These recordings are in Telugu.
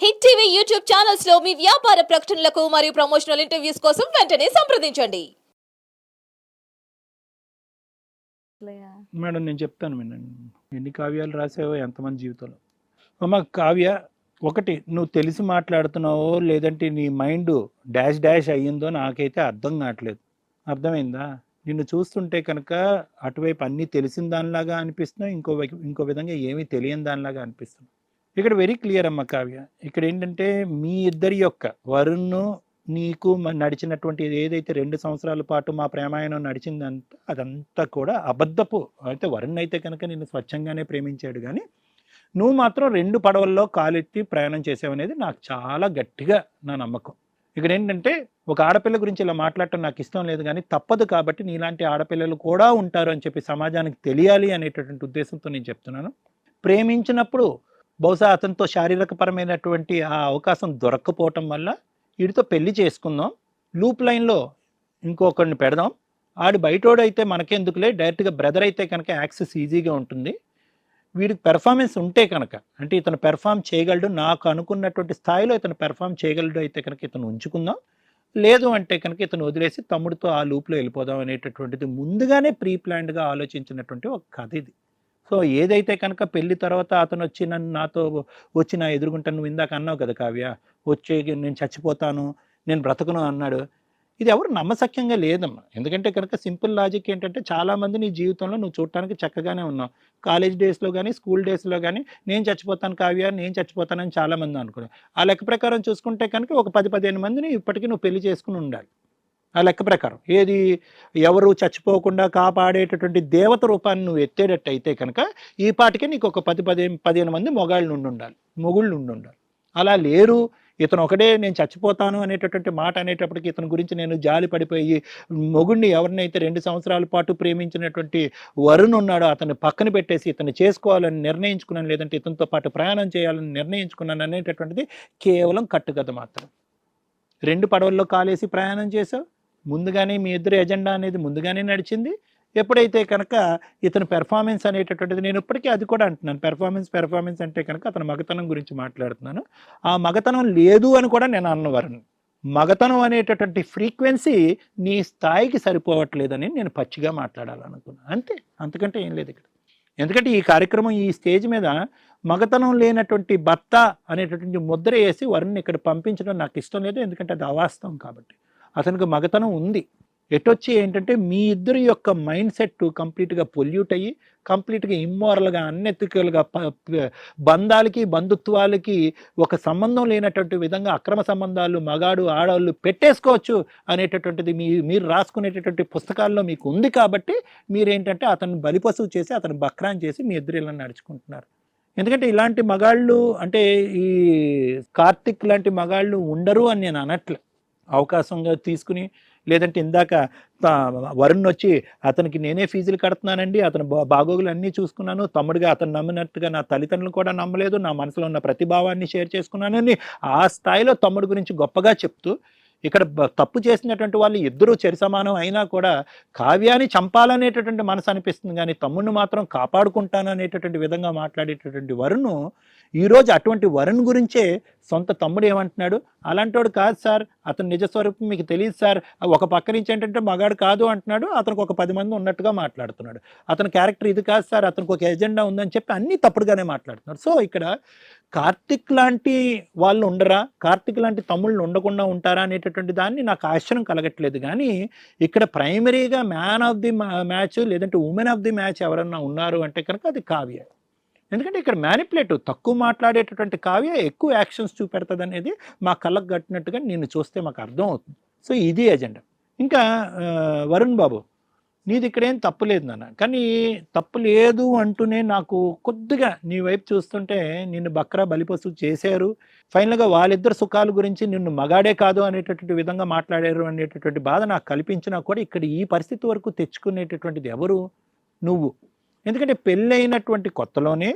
హిట్ టీవీ యూట్యూబ్ ఛానల్స్ లో మీ వ్యాపార ప్రకటనలకు మరియు ప్రమోషనల్ ఇంటర్వ్యూస్ కోసం వెంటనే సంప్రదించండి. మేడం నేను చెప్తాను వినండి. ఎన్ని కావ్యాలు రాసావో ఎంతమంది జీవితంలో. అమ్మ కావ్య, ఒకటి నువ్వు తెలిసి మాట్లాడుతున్నావో లేదంటే నీ మైండ్ డాష్ డాష్ అయ్యిందో నాకైతే అర్థం కావట్లేదు. అర్థమైందా? నిన్ను చూస్తుంటే కనుక అటువైపు అన్నీ తెలిసిన దానిలాగా అనిపిస్తున్నావు, ఇంకో విధంగా ఏమీ తెలియని దానిలాగా అనిపిస్తున్నావు. ఇక్కడ వెరీ క్లియర్ అమ్మ కావ్య. ఇక్కడ ఏంటంటే మీ ఇద్దరి యొక్క వరుణ్ నీకు నడిచినటువంటి ఏదైతే 2 సంవత్సరాల పాటు మా ప్రేమాయణం నడిచిందంతా అదంతా కూడా అబద్ధపు. అయితే వరుణ్ అయితే కనుక నిన్ను స్వచ్ఛంగానే ప్రేమించాడు, కానీ నువ్వు మాత్రం 2 పడవల్లో కాలెత్తి ప్రయాణం చేసావనేది నాకు చాలా గట్టిగా నా నమ్మకం. ఇక్కడ ఏంటంటే ఒక ఆడపిల్ల గురించి ఇలా మాట్లాడటం నాకు ఇష్టం లేదు, కానీ తప్పదు కాబట్టి నీలాంటి ఆడపిల్లలు కూడా ఉంటారు అని చెప్పి సమాజానికి తెలియాలి అనేటటువంటి ఉద్దేశంతో నేను చెప్తున్నాను. ప్రేమించినప్పుడు బహుశా అతనితో శారీరకపరమైనటువంటి ఆ అవకాశం దొరక్కపోవటం వల్ల వీడితో పెళ్లి చేసుకుందాం, లూప్ లైన్లో ఇంకొకరిని పెడదాం, ఆడు బయటోడు అయితే మనకెందుకులే, డైరెక్ట్గా బ్రదర్ అయితే కనుక యాక్సెస్ ఈజీగా ఉంటుంది, వీడికి పెర్ఫార్మెన్స్ ఉంటే కనుక, అంటే ఇతను పెర్ఫామ్ చేయగలడు, నాకు అనుకున్నటువంటి స్థాయిలో ఇతను పెర్ఫామ్ చేయగలడు అయితే కనుక ఇతను ఉంచుకుందాం, లేదు అంటే కనుక ఇతను వదిలేసి తమ్ముడితో ఆ లూప్లో వెళ్ళిపోదాం అనేటటువంటిది ముందుగానే ప్రీ ప్లాన్డ్గా ఆలోచించినటువంటి ఒక కథ ఇది. సో ఏదైతే కనుక పెళ్లి తర్వాత అతను వచ్చి నాతో వచ్చి నా ఎదురుగుంటా, నువ్వు ఇందాక అన్నావు కదా కావ్య, వచ్చి నేను చచ్చిపోతాను, నేను బ్రతకను అన్నాడు. ఇది ఎవరు నమ్మశక్యంగా లేదమ్మా. ఎందుకంటే కనుక సింపుల్ లాజిక్ ఏంటంటే చాలామంది నీ జీవితంలో నువ్వు చూడటానికి చక్కగానే ఉన్నావు. కాలేజ్ డేస్లో కానీ స్కూల్ డేస్లో కానీ నేను చచ్చిపోతాను కావ్య, నేను చచ్చిపోతానని చాలామంది అనుకున్నాను. ఆ లెక్క ప్రకారం చూసుకుంటే కనుక ఒక 10-15 మందిని ఇప్పటికీ నువ్వు పెళ్లి చేసుకుని ఉండాలి. ఆ లెక్క ప్రకారం ఏది ఎవరు చచ్చిపోకుండా కాపాడేటటువంటి దేవత రూపాన్ని నువ్వు ఎత్తేటట్టయితే కనుక ఈ పాటికే నీకు ఒక 10-15 మంది మొగుళ్ళు ఉండాలి. అలా లేరు. ఇతను ఒకటే నేను చచ్చిపోతాను అనేటటువంటి మాట అనేటప్పటికి ఇతని గురించి నేను జాలి పడిపోయి మొగుడిని ఎవరినైతే 2 సంవత్సరాల పాటు ప్రేమించినటువంటి వరుణ్ ఉన్నాడో అతన్ని పక్కన పెట్టేసి ఇతను చేసుకోవాలని నిర్ణయించుకున్నాను, లేదంటే ఇతనితో పాటు ప్రయాణం చేయాలని నిర్ణయించుకున్నాను అనేటటువంటిది కేవలం కట్టుకథ మాత్రం. 2 పడవల్లో కాలేసి ప్రయాణం చేసావు, ముందుగానే మీ ఇద్దరు ఎజెండా అనేది ముందుగానే నడిచింది. ఎప్పుడైతే కనుక ఇతను పెర్ఫార్మెన్స్ అనేటటువంటిది, నేను ఇప్పటికీ అది కూడా అంటున్నాను, పెర్ఫార్మెన్స్ అంటే కనుక అతను మగతనం గురించి మాట్లాడుతున్నాను. ఆ మగతనం లేదు అని కూడా నేను అన్నవారు. మగతనం అనేటటువంటి ఫ్రీక్వెన్సీ నీ స్థాయికి సరిపోవట్లేదని నేను పచ్చిగా మాట్లాడాలనుకున్నాను, అంతే, అంతకంటే ఏం లేదు ఇక్కడ. ఎందుకంటే ఈ కార్యక్రమం ఈ స్టేజ్ మీద మగతనం లేనటువంటి భర్త అనేటటువంటి ముద్ర వేసి వరుణ్ని ఇక్కడ పంపించడం నాకు ఇష్టం లేదు. ఎందుకంటే అది అవాస్తవం కాబట్టి. అతనికి మగతనం ఉంది. ఎటొచ్చి ఏంటంటే మీ ఇద్దరి యొక్క మైండ్ సెట్ కంప్లీట్గా పొల్యూట్ అయ్యి కంప్లీట్గా ఇమ్మోరల్గా అన్ఎథికల్గా బంధాలకి బంధుత్వాలకి ఒక సంబంధం లేనటువంటి విధంగా అక్రమ సంబంధాలు మగాడు ఆడవాళ్ళు పెట్టేసుకోవచ్చు అనేటటువంటిది మీరు రాసుకునేటటువంటి పుస్తకాల్లో మీకు ఉంది. కాబట్టి మీరేంటంటే అతను బలిపశువు చేసి అతను బక్రాన్ చేసి మీ ఇద్దరు ఇలా నడుచుకుంటున్నారు. ఎందుకంటే ఇలాంటి మగాళ్ళు అంటే ఈ కార్తిక్ లాంటి మగాళ్ళు ఉండరు అని నేను అనట్లే. అవకాశంగా తీసుకుని, లేదంటే ఇందాక వరుణ్ వచ్చి అతనికి నేనే ఫీజులు కడుతున్నానండి, అతను బాగోగులు అన్నీ చూసుకున్నాను, తమ్ముడిగా అతను నమ్మినట్టుగా నా తల్లిదండ్రులు కూడా నమ్మలేదు, నా మనసులో ఉన్న ప్రతిభావాన్ని షేర్ చేసుకున్నానని ఆ స్థాయిలో తమ్ముడి గురించి గొప్పగా చెప్తూ, ఇక్కడ తప్పు చేసినటువంటి వాళ్ళు ఇద్దరూ చెరి సమానం అయినా కూడా కావ్యాన్ని చంపాలనేటటువంటి మనసు అనిపిస్తుంది, కానీ తమ్ముడిని మాత్రం కాపాడుకుంటాను అనేటటువంటి విధంగా మాట్లాడేటటువంటి వరుణ్ ఈరోజు అటువంటి వరుణ్ గురించే సొంత తమ్ముడు ఏమంటున్నాడు, అలాంటోడు కాదు సార్, అతను నిజస్వరూపం మీకు తెలియదు సార్, ఒక పక్క నుంచి ఏంటంటే మగాడు కాదు అంటున్నాడు, అతనికి ఒక 10 మంది ఉన్నట్టుగా మాట్లాడుతున్నాడు, అతని క్యారెక్టర్ ఇది కాదు సార్, అతనికి ఒక ఎజెండా ఉందని చెప్పి అన్నీ తప్పుడుగానే మాట్లాడుతున్నాడు. సో ఇక్కడ కార్తిక్ లాంటి వాళ్ళు ఉండరా, కార్తిక్ లాంటి తమ్ముళ్ళు ఉండకుండా ఉంటారా అనేటటువంటి దాన్ని నాకు ఆశ్చర్యం కలగట్లేదు. కానీ ఇక్కడ ప్రైమరీగా మ్యాన్ ఆఫ్ ది మ్యాచ్ లేదంటే ఉమెన్ ఆఫ్ ది మ్యాచ్ ఎవరన్నా ఉన్నారు అంటే కనుక అది కావ్య. ఎందుకంటే ఇక్కడ మ్యానిపులేటివ్, తక్కువ మాట్లాడేటటువంటి కావ్య ఎక్కువ యాక్షన్స్ చూపెడుతుంది అనేది మా కళ్ళకు కట్టినట్టుగా నిన్ను చూస్తే మాకు అర్థం అవుతుంది. సో ఇది ఎజెండా. ఇంకా వరుణ్ బాబు, నీది ఇక్కడేం తప్పు లేదు నాన్న, కానీ తప్పు లేదు అంటూనే నాకు కొద్దిగా నీ వైపు చూస్తుంటే నిన్ను బక్రా బలిపశువు చేశారు, ఫైనల్గా వాళ్ళిద్దరు సుఖాల గురించి నిన్ను మగాడే కాదు అనేటటువంటి విధంగా మాట్లాడారు అనేటటువంటి బాధ నాకు కల్పించినా కూడా ఇక్కడ ఈ పరిస్థితి వరకు తెచ్చుకునేటటువంటిది ఎవరు? నువ్వు. ఎందుకంటే పెళ్ళైనటువంటి కొత్తలోనే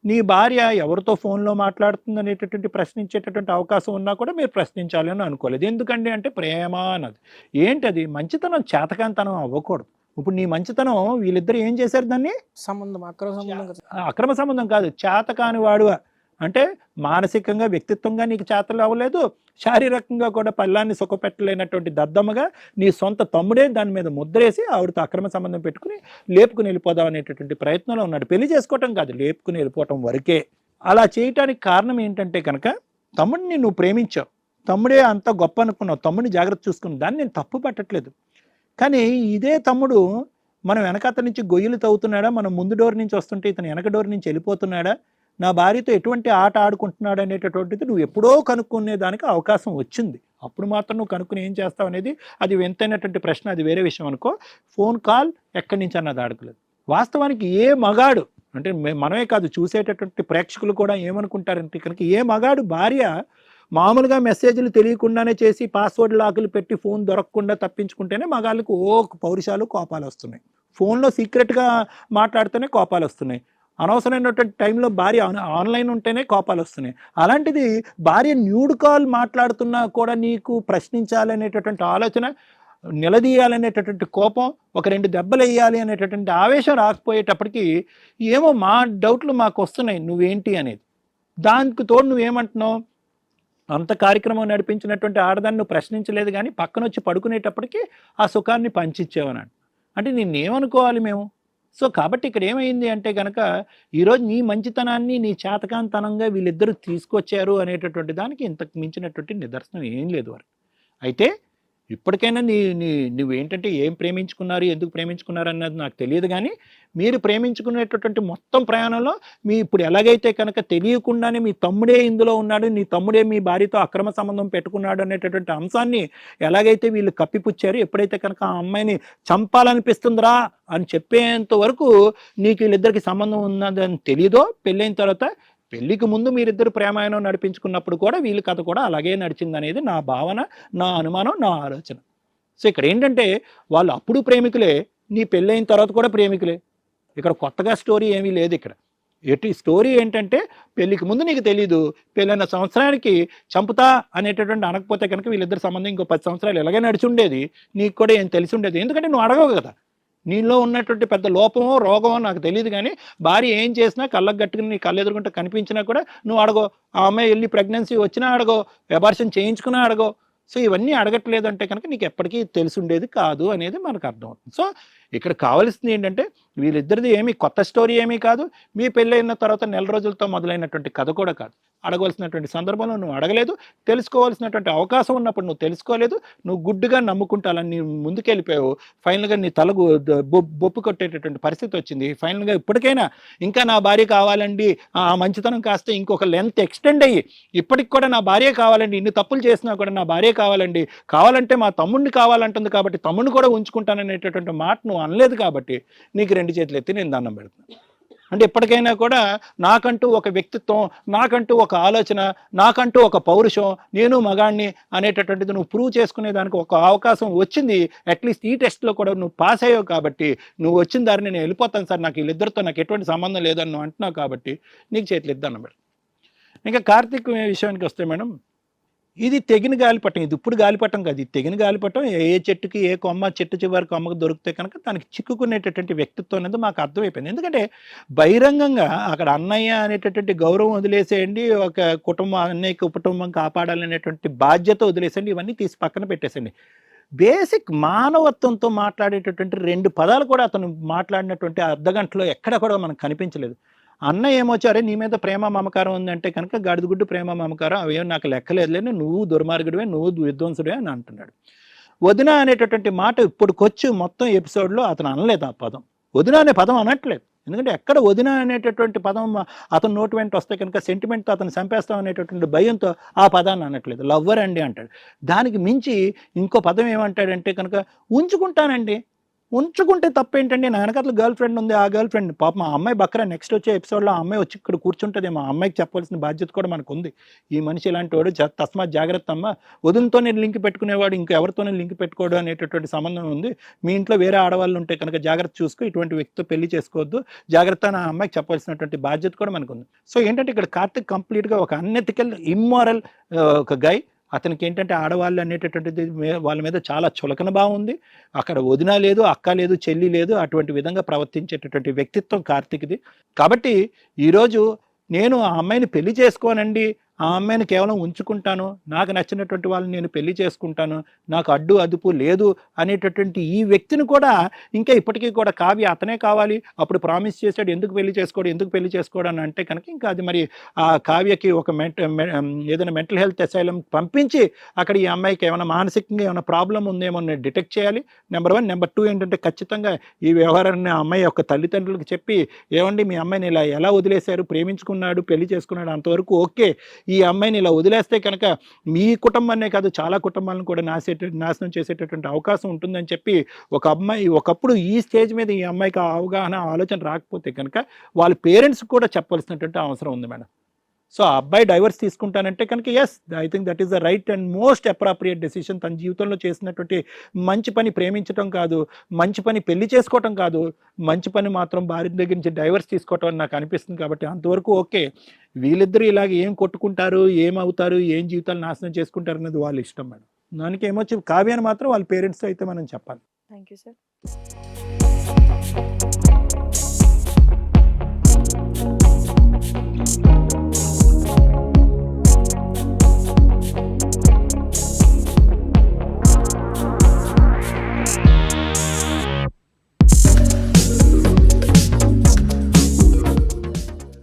నీ భార్య ఎవరితో ఫోన్లో మాట్లాడుతుంది అనేటటువంటి ప్రశ్నించేటటువంటి అవకాశం ఉన్నా కూడా మీరు ప్రశ్నించాలి అని అనుకోలేదు. ఎందుకండి అంటే ప్రేమ అన్నది ఏంటది, మంచితనం చేతకాంతనం అవ్వకూడదు. ఇప్పుడు నీ మంచితనం వీళ్ళిద్దరు ఏం చేశారు, దాన్ని సంబంధం అక్రమ సంబంధం అక్రమ సంబంధం కాదు, చేతకాని వాడు అంటే మానసికంగా వ్యక్తిత్వంగా నీకు చేతలు అవ్వలేదు, శారీరకంగా కూడా పల్లాన్ని సుఖపెట్టలేనటువంటి దద్దమ్మగా నీ సొంత తమ్ముడే దాని మీద ముద్రేసి ఆవిడతో అక్రమ సంబంధం పెట్టుకుని లేపుకుని వెళ్ళిపోదాం అనేటటువంటి ప్రయత్నంలో ఉన్నాడు. పెళ్లి చేసుకోవటం కాదు, లేపుకుని వెళ్ళిపోవటం వరకే. అలా చేయటానికి కారణం ఏంటంటే కనుక తమ్ముడిని నువ్వు ప్రేమించావు, తమ్ముడే అంత గొప్ప అనుకున్నావు, తమ్ముడిని జాగ్రత్త చూసుకున్నావు, దాన్ని నేను తప్పు పట్టట్లేదు. కానీ ఇదే తమ్ముడు మనం వెనకత నుంచి గొయ్యలు తవ్వుతున్నాడా, మనం ముందు డోర్ నుంచి వస్తుంటే ఇతను వెనక డోర్ నుంచి వెళ్ళిపోతున్నాడా, నా భార్యతో ఎటువంటి ఆట ఆడుకుంటున్నాడు అనేటటువంటిది నువ్వు ఎప్పుడో కనుక్కునే దానికి అవకాశం వచ్చింది. అప్పుడు మాత్రం నువ్వు కనుక్కుని ఏం చేస్తావు అనేది అది వింతైనటువంటి ప్రశ్న, అది వేరే విషయం అనుకో. ఫోన్ కాల్ ఎక్కడి నుంచి అన్నది అడగలేదు. వాస్తవానికి ఏ మగాడు అంటే మనమే కాదు, చూసేటటువంటి ప్రేక్షకులు కూడా ఏమనుకుంటారంటే కనుక ఏ మగాడు భార్య మామూలుగా మెసేజ్లు తెలియకుండానే చేసి పాస్వర్డ్ లాకులు పెట్టి ఫోన్ దొరకకుండా తప్పించుకుంటేనే మగాళ్ళకు పౌరుషాలు కోపాలు వస్తున్నాయి. ఫోన్లో సీక్రెట్గా మాట్లాడితేనే కోపాలు వస్తున్నాయి. అనవసరమైనటువంటి టైంలో భార్య ఆన్లైన్ ఉంటేనే కోపాలు వస్తున్నాయి. అలాంటిది భార్య న్యూడ్ కాల్ మాట్లాడుతున్నా కూడా నీకు ప్రశ్నించాలనేటటువంటి ఆలోచన, నిలదీయాలనేటటువంటి కోపం, ఒక 2 దెబ్బలు వేయాలి అనేటటువంటి ఆవేశం రాకపోయేటప్పటికి ఏమో మా డౌట్లు మాకు వస్తున్నాయి నువ్వేంటి అనేది. దానికి తోడు నువ్వేమంటున్నావు, అంత కార్యక్రమం నడిపించినటువంటి ఆడదాన్ని నువ్వు ప్రశ్నించలేదు, కానీ పక్కన వచ్చి పడుకునేటప్పటికీ ఆ సుఖాన్ని పంచిచ్చేవన్నాడు. అంటే నిన్నేమనుకోవాలి మేము? సో కాబట్టి ఇక్కడ ఏమైంది అంటే కనుక ఈరోజు నీ మంచితనాన్ని నీ చేతకాంతనంగా వీళ్ళిద్దరూ తీసుకొచ్చారు అనేటటువంటి దానికి ఇంతకు మించినటువంటి నిదర్శనం ఏం లేదు వారు. అయితే ఇప్పటికైనా నువ్వేంటంటే ఏం ప్రేమించుకున్నారు, ఎందుకు ప్రేమించుకున్నారు అన్నది నాకు తెలియదు, కానీ మీరు ప్రేమించుకునేటటువంటి మొత్తం ప్రయాణంలో మీ ఇప్పుడు ఎలాగైతే కనుక తెలియకుండానే మీ తమ్ముడే ఇందులో ఉన్నాడు, నీ తమ్ముడే మీ భార్యతో అక్రమ సంబంధం పెట్టుకున్నాడు అనేటటువంటి అంశాన్ని ఎలాగైతే వీళ్ళు కప్పిపుచ్చారు, ఎప్పుడైతే కనుక ఆ అమ్మాయిని చంపాలనిపిస్తుందిరా అని చెప్పేంత వరకు నీకు వీళ్ళిద్దరికి సంబంధం ఉన్నదని తెలియదో, పెళ్ళైన తర్వాత పెళ్లికి ముందు మీరిద్దరు ప్రేమాయణం నడిపించుకున్నప్పుడు కూడా వీళ్ళ కథ కూడా అలాగే నడిచింది అనేది నా భావన, నా అనుమానం, నా ఆలోచన. సో ఇక్కడ ఏంటంటే వాళ్ళు అప్పుడు ప్రేమికులే, నీ పెళ్ళైన తర్వాత కూడా ప్రేమికులే. ఇక్కడ కొత్తగా స్టోరీ ఏమీ లేదు. ఇక్కడ స్టోరీ ఏంటంటే పెళ్లికి ముందు నీకు తెలీదు, పెళ్ళైన సంవత్సరానికి చంపుతా అనేటటువంటి అనకపోతే కనుక వీళ్ళిద్దరు సంబంధం ఇంకో 10 సంవత్సరాలు ఎలాగే నడిచి ఉండేది, నీకు కూడా ఏం తెలిసి ఉండేది. ఎందుకంటే నువ్వు అడగవు కదా, నీలో ఉన్నటువంటి పెద్ద లోపమో రోగమో నాకు తెలియదు, కానీ భార్య ఏం చేసినా కళ్ళకు గట్టుకుని నీ కళ్ళు ఎదురుకుంటే కనిపించినా కూడా నువ్వు అడగో. ఆ అమ్మాయి వెళ్ళి ప్రెగ్నెన్సీ వచ్చినా అడగో, అబార్షన్ చేయించుకున్నా అడగో. సో ఇవన్నీ అడగట్లేదు అంటే కనుక నీకు ఎప్పటికీ తెలిసి ఉండేది కాదు అనేది మనకు అర్థమవుతుంది. సో ఇక్కడ కావాల్సింది ఏంటంటే వీళ్ళిద్దరిది ఏమీ కొత్త స్టోరీ ఏమీ కాదు, మీ పెళ్ళైన తర్వాత నెల రోజులతో మొదలైనటువంటి కథ కూడా కాదు. అడగవలసినటువంటి సందర్భంలో నువ్వు అడగలేదు, తెలుసుకోవాల్సినటువంటి అవకాశం ఉన్నప్పుడు నువ్వు తెలుసుకోలేదు, నువ్వు గుడ్డుగా నమ్ముకుంటాలని నీ ముందుకెళ్ళిపోయావు. ఫైనల్గా నీ తలకు బొప్పు కొట్టేటటువంటి పరిస్థితి వచ్చింది. ఫైనల్గా ఇప్పటికైనా ఇంకా నా భార్య కావాలండి, ఆ మంచితనం కాస్త ఇంకొక లెంత్ ఎక్స్టెండ్ అయ్యి ఇప్పటికి కూడా నా భార్య కావాలండి, ఇన్ని తప్పులు చేసినా కూడా నా భార్య కావాలండి, కావాలంటే మా తమ్ముడిని కావాలంటుంది కాబట్టి తమ్ముడిని కూడా ఉంచుకుంటాననేటటువంటి మాట నువ్వు అనలేదు కాబట్టి నీకు 2 చేతులు ఎత్తి నేను దండం పెడుతున్నాను. అంటే ఇప్పటికైనా కూడా నాకంటూ ఒక వ్యక్తిత్వం, నాకంటూ ఒక ఆలోచన, నాకంటూ ఒక పౌరుషం, నేను మగాణ్ణి అనేటటువంటిది నువ్వు ప్రూవ్ చేసుకునేదానికి ఒక అవకాశం వచ్చింది. అట్లీస్ట్ ఈ టెస్ట్లో కూడా నువ్వు పాస్ అయ్యావు కాబట్టి నువ్వు వచ్చిన దారిని నేను వెళ్ళిపోతాను సార్, నాకు వీళ్ళిద్దరితో నాకు ఎటువంటి సంబంధం లేదని నువ్వు అంటున్నావు కాబట్టి నీకు చేతులు ఇద్దాను మేడం. ఇంకా కార్తీక్ విషయానికి వస్తే మేడం, ఇది తెగిన గాలిపటం, ఇది ఇప్పుడు గాలిపటం కాదు, ఇది తెగిన గాలిపటం. ఏ చెట్టుకి ఏ కొమ్మ చెట్టు చివరికి కొమ్మకు దొరికితే కనుక దానికి చిక్కుకునేటటువంటి వ్యక్తిత్వం అనేది మాకు అర్థమైపోయింది. ఎందుకంటే బహిరంగంగా అక్కడ అన్నయ్య అనేటటువంటి గౌరవం వదిలేసేయండి, ఒక కుటుంబం అన్నయ్య కుటుంబం కాపాడాలనేటువంటి బాధ్యత వదిలేసేయండి, ఇవన్నీ తీసి పక్కన పెట్టేసండి. బేసిక్ మానవత్వంతో మాట్లాడేటటువంటి 2 పదాలు కూడా అతను మాట్లాడినటువంటి అర్ధగంటలో ఎక్కడ కూడా మనకు కనిపించలేదు. అన్న ఏమొచ్చారే నీ మీద ప్రేమ మమకారం ఉందంటే కనుక గాడిదగుడ్డు ప్రేమ మమకారం అవేం నాకు లెక్కలేదులేని, నువ్వు దుర్మార్గుడివే, నువ్వు విధ్వంసుడే అని అంటున్నాడు. వదిన అనేటటువంటి మాట ఇప్పుడుకొచ్చి మొత్తం ఎపిసోడ్లో అతను అనలేదు ఆ పదం. వదిన అనే పదం అనట్లేదు. ఎందుకంటే ఎక్కడ వదిన అనేటటువంటి పదం అతను నోటి వెంట వస్తే కనుక సెంటిమెంట్తో అతను చంపేస్తాం అనేటటువంటి భయంతో ఆ పదాన్ని అనట్లేదు. లవ్వర్ అండి అంటాడు. దానికి మించి ఇంకో పదం ఏమంటాడంటే కనుక ఉంచుకుంటానండి. ఉంచుకుంటే తప్పేంటండి, నా వెనకాల గర్ల్ ఫ్రెండ్ ఉంది, ఆ గర్ల్ ఫ్రెండ్ పాపం ఆ అమ్మాయి బక్కరా నెక్స్ట్ వచ్చే ఎపిసోడ్లో ఆ అమ్మాయి వచ్చి ఇక్కడ కూర్చుంటుంది, మా అమ్మాయికి చెప్పాల్సిన బాధ్యత కూడా మనకు ఉంది. ఈ మనిషి ఇలాంటి వాడు, తస్మాత్ జాగ్రత్త అమ్మ, వదినతోనే లింక్ పెట్టుకునేవాడు ఇంకెవరితోనే లింక్ పెట్టుకోవడం అనేటటువంటి సంబంధం ఉంది, మీ ఇంట్లో వేరే ఆడవాళ్ళు ఉంటే కనుక జాగ్రత్త చూసుకో, ఇటువంటి వ్యక్తితో పెళ్లి చేసుకోవద్దు, జాగ్రత్త నా అమ్మాయికి చెప్పాల్సినటువంటి బాధ్యత కూడా మనకు ఉంది. సో ఏంటంటే ఇక్కడ కార్తిక్ కంప్లీట్గా ఒక అన్ఎథికల్ ఇమ్మారల్ ఒక గై. అతనికి ఏంటంటే ఆడవాళ్ళు అనేటటువంటిది వాళ్ళ మీద చాలా చులకన భావం ఉంది. అక్కడ వదిన లేదు, అక్క లేదు, చెల్లి లేదు, అటువంటి విధంగా ప్రవర్తించేటటువంటి వ్యక్తిత్వం కార్తీక్ది. కాబట్టి ఈరోజు నేను ఆ అమ్మాయిని పెళ్లి చేసుకోనండి, ఆ అమ్మాయిని కేవలం ఉంచుకుంటాను, నాకు నచ్చినటువంటి వాళ్ళని నేను పెళ్లి చేసుకుంటాను, నాకు అడ్డు అదుపు లేదు అనేటటువంటి ఈ వ్యక్తిని కూడా ఇంకా ఇప్పటికీ కూడా కావ్య అతనే కావాలి, అప్పుడు ప్రామిస్ చేశాడు, ఎందుకు పెళ్లి చేసుకోవడం అని అంటే కనుక ఇంకా అది మరి ఆ కావ్యకి ఒక ఏదైనా మెంటల్ హెల్త్ అసైలం పంపించి అక్కడ ఈ అమ్మాయికి ఏమైనా మానసికంగా ఏమైనా ప్రాబ్లం ఉందేమో డిటెక్ట్ చేయాలి. నెంబర్ 1. నెంబర్ 2 ఏంటంటే ఖచ్చితంగా ఈ వ్యవహారాన్ని ఆ అమ్మాయి యొక్క తల్లిదండ్రులకు చెప్పి, ఏమండి మీ అమ్మాయిని ఇలా ఎలా వదిలేశారు, ప్రేమించుకున్నాడు, పెళ్లి చేసుకున్నాడు, అంతవరకు ఓకే, ఈ అమ్మాయిని ఇలా వదిలేస్తే కనుక మీ కుటుంబాన్నే కాదు చాలా కుటుంబాలను కూడా నాశనం చేసేటటువంటి అవకాశం ఉంటుందని చెప్పి ఒకప్పుడు ఈ స్టేజ్ మీద ఈ అమ్మాయికి అవగాహన ఆలోచన రాకపోతే కనుక వాళ్ళ పేరెంట్స్ కూడా చెప్పవలసినటువంటి అవసరం ఉంది మేడం. సో ఆ అబ్బాయి డైవర్స్ తీసుకుంటానంటే కనుక yes, I think that is the right and most appropriate decision. తన జీవితంలో చేసినటువంటి మంచి పని ప్రేమించడం కాదు, మంచి పని పెళ్లి చేసుకోవటం కాదు, మంచి పని మాత్రం భార్య దగ్గర నుంచి డైవర్స్ తీసుకోవటం అని నాకు అనిపిస్తుంది. కాబట్టి అంతవరకు ఓకే. వీళ్ళిద్దరూ ఇలాగ ఏం కొట్టుకుంటారు, ఏమవుతారు, ఏం జీవితాలు నాశనం చేసుకుంటారు అనేది వాళ్ళ ఇష్టం మేడం. దానికి ఏమొచ్చి కావ్యాన్ని మాత్రం వాళ్ళ పేరెంట్స్ అయితే మనం చెప్పాలి. Thank you sir.